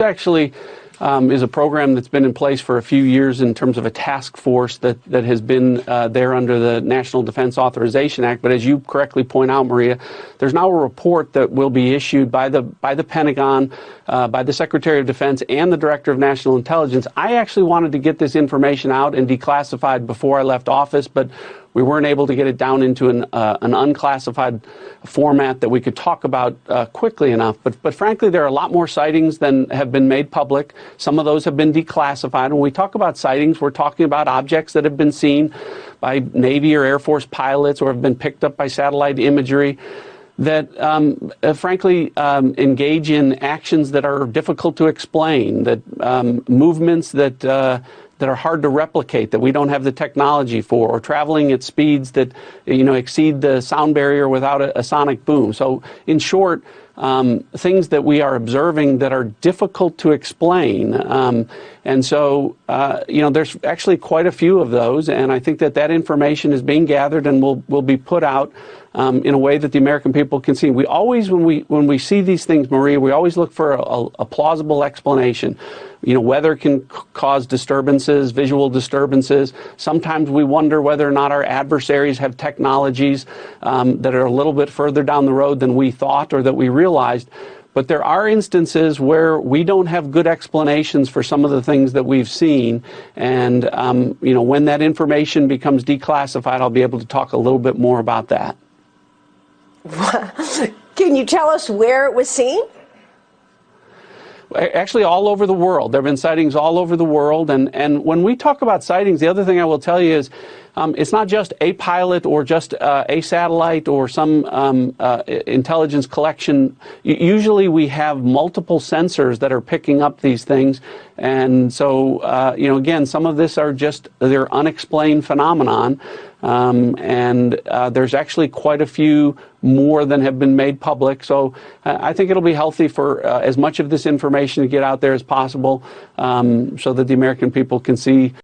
actually is a program that's been in place for a few years in terms of a task force that has been there under the National Defense Authorization Act. But as you correctly point out, Maria, there's now a report that will be issued by the Pentagon, by the Secretary of Defense and the Director of National Intelligence. I actually wanted to get this information out and declassified before I left office, but we weren't able to get it down into an unclassified format that we could talk about quickly enough. But frankly, there are a lot more sightings than have been made public. Some of those have been declassified. When we talk about sightings, we're talking about objects that have been seen by Navy or Air Force pilots or have been picked up by satellite imagery that frankly engage in actions that are difficult to explain, that movements that are hard to replicate, that we don't have the technology for, or traveling at speeds that exceed the sound barrier without a sonic boom. So in short, things that we are observing that are difficult to explain. And so, there's actually quite a few of those, and I think that information is being gathered and will be put out in a way that the American people can see. We always, when we see these things, Maria, we always look for a plausible explanation. Weather can cause disturbances, visual disturbances. Sometimes we wonder whether or not our adversaries have technologies that are a little bit further down the road than we thought or that we realized. But there are instances where we don't have good explanations for some of the things that we've seen. And, when that information becomes declassified, I'll be able to talk a little bit more about that. Can you tell us where it was seen? Actually, all over the world. There have been sightings all over the world. And when we talk about sightings, the other thing I will tell you is it's not just a pilot or just a satellite or some intelligence collection. Usually we have multiple sensors that are picking up these things. And so, again, some of this are just they're unexplained phenomenon. And there's actually quite a few more than have been made public. So I think it'll be healthy for as much of this information to get out there as possible so that the American people can see